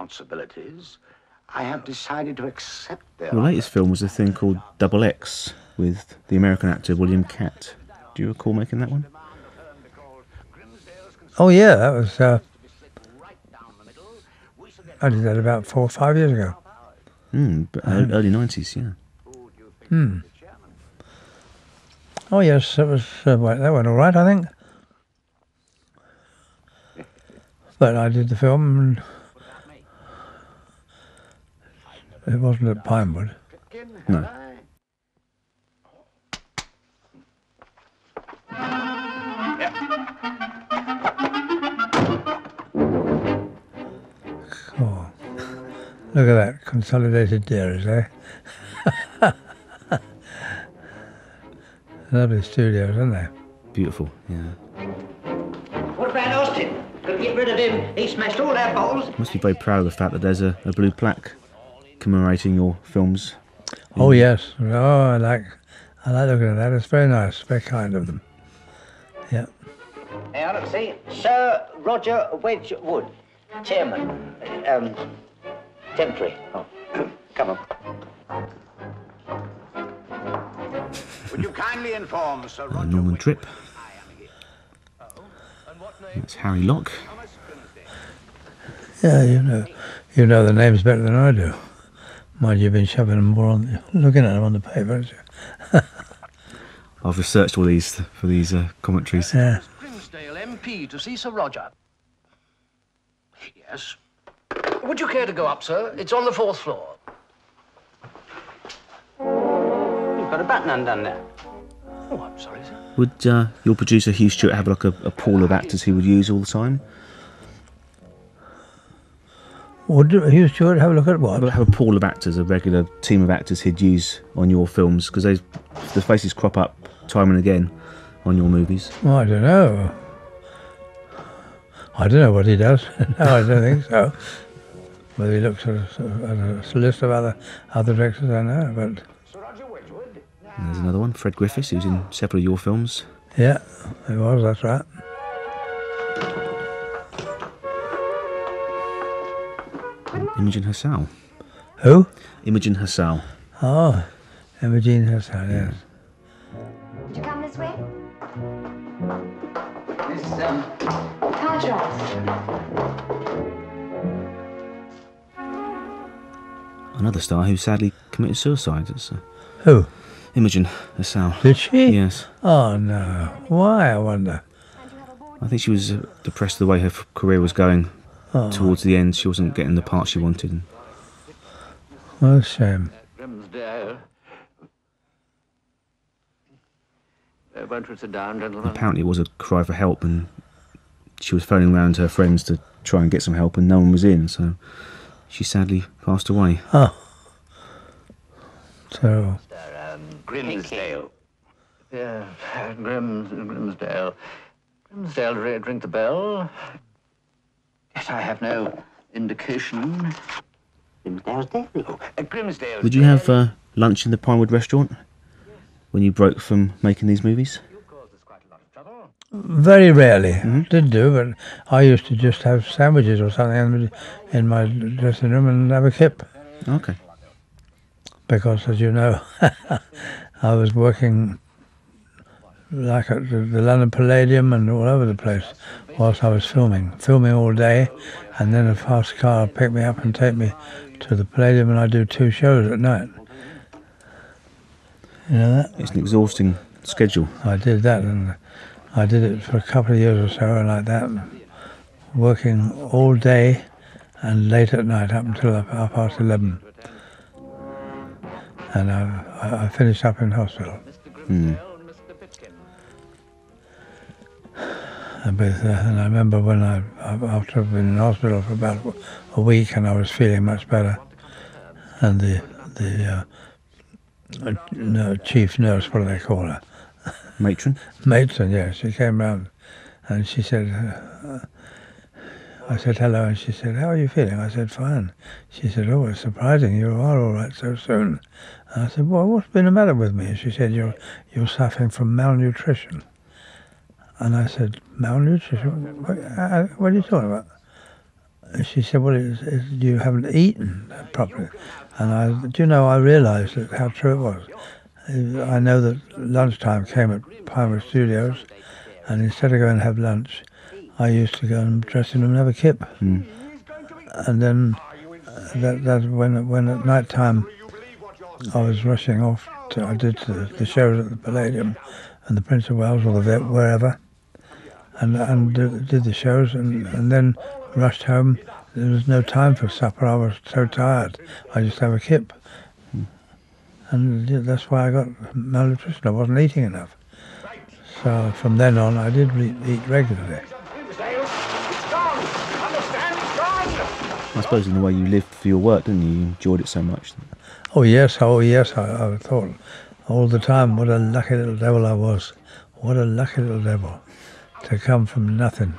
responsibilities, I have decided to accept their... Your latest film was a thing called Double X with the American actor William Catt. Do you recall making that one? Oh yeah, that was. I did that about 4 or 5 years ago. But early 90s, yeah. Oh yes, that was that went all right, I think. But I did the film, and it wasn't at Pinewood. No. Oh, look at that, Consolidated Dairies, eh? Lovely studios, aren't they? Beautiful, yeah. What about Austin? Got to get rid of him. He smashed all our bottles. Must be very proud of the fact that there's a blue plaque commemorating your films. Oh yes. Oh, I like looking at that. It's very nice, very kind of them. Yeah. Now, let's see. Sir Roger Wedgwood, Chairman. Temporary. Oh, come on. Would you kindly inform Sir Roger... Norman Tripp. That's Harry Locke. Yeah, you know the names better than I do. Mind you've been shoving them more looking at them on the paper, haven't you? I've researched all these for these commentaries. Yeah. Grimsdale MP to see Sir Roger. Yes. Would you care to go up, sir? It's on the 4th floor. You've got a button undone there. Oh, I'm sorry, sir. Would your producer Hugh Stewart have like a pool of actors he would use all the time? Would Hugh Stewart have a look at what? Have a pool of actors, a regular team of actors he'd use on your films, because the faces crop up time and again on your movies. Well, I don't know. I don't know what he does. No, I don't think so. Whether he looks at a list of other directors, I know, but... And there's another one, Fred Griffiths, who's in several of your films. Yeah, it was, that's right. Imogen Hassal. Who? Imogen Hassal. Oh, Imogen Hassal, yes. Would you come this way? Card drops. Another star who sadly committed suicide. It's, Who? Imogen Hassal. Did she? Yes. Oh, no. Why, I wonder? I think she was depressed the way her career was going. Towards the end, she wasn't getting the part she wanted. What a shame. Grimsdale. Won't you sit down, gentlemen? Apparently it was a cry for help, and she was phoning around her friends to try and get some help, and no one was in, so she sadly passed away. Oh. Terrible. Grimsdale. Yeah, Grimsdale. Grimsdale, drink the bell. Yes, I have no indication. Grimsdale's Dairy. Oh, Grimsdale's Did you have lunch in the Pinewood restaurant when you broke from making these movies? Very rarely. Did do, but I used to just have sandwiches or something in my dressing room and have a kip. Okay. Because, as you know, I was working like at the London Palladium and all over the place whilst I was filming all day, and then a fast car would pick me up and take me to the Palladium, and I'd do 2 shows at night. You know that? It's an exhausting schedule. I did that, and I did it for a couple of years or so, and like that, working all day and late at night up until 11:30. And I finished up in hospital. And I remember when after I'd been in hospital for about a week, and I was feeling much better, and the chief nurse, what do they call her? Matron? Matron, yeah. She came round and she said, I said hello, and she said, how are you feeling? I said, fine. She said, oh, it's surprising you are all right so soon. And I said, well, what's been the matter with me? And she said, you're suffering from malnutrition. And I said, malnutrition? What are you talking about? she said, well, you haven't eaten properly. And I realised how true it was. I know that lunchtime came at Pinewood Studios, and instead of going to have lunch, I used to go and dressing room and have a kip. And then that when at night time I was rushing off, I did the shows at the Palladium and the Prince of Wales or the Vet, wherever, and did the shows and then rushed home. There was no time for supper. I was so tired. I just have a kip. And that's why I got malnutrition. I wasn't eating enough. So from then on, I did eat regularly. I suppose in the way you lived for your work, didn't you? You enjoyed it so much. Oh yes. I thought all the time, what a lucky little devil I was. What a lucky little devil to come from nothing,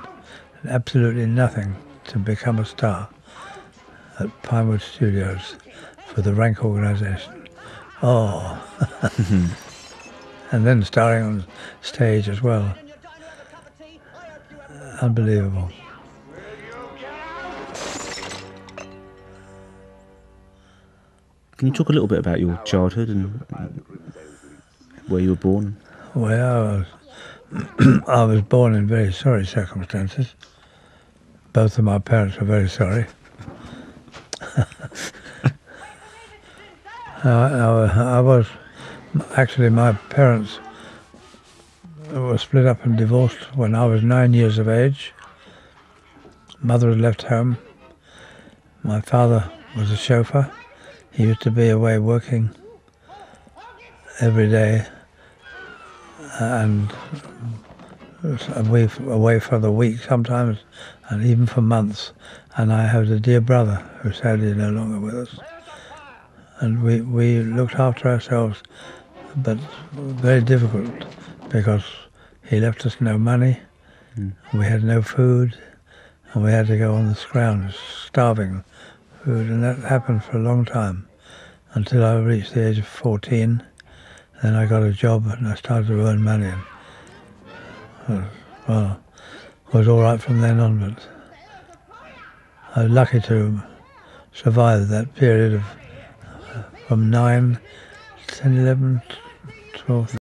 absolutely nothing, to become a star at Pinewood Studios for the Rank organisation. Oh, and then starring on stage as well. Unbelievable. Can you talk a little bit about your childhood and where you were born? Well, I was born in very sorry circumstances. Both of my parents were very sorry. I was actually, my parents were split up and divorced when I was 9 years of age. Mother had left home. My father was a chauffeur. He used to be away working every day and away for the week sometimes, and even for months. And I had a dear brother who sadly no longer with us. And we looked after ourselves, but very difficult because he left us no money, we had no food, and we had to go on the scrounge, starving food, and that happened for a long time until I reached the age of 14. Then I got a job and I started to earn money. And, well, it was all right from then on, but I was lucky to survive that period of from 9, 10, 11, 12.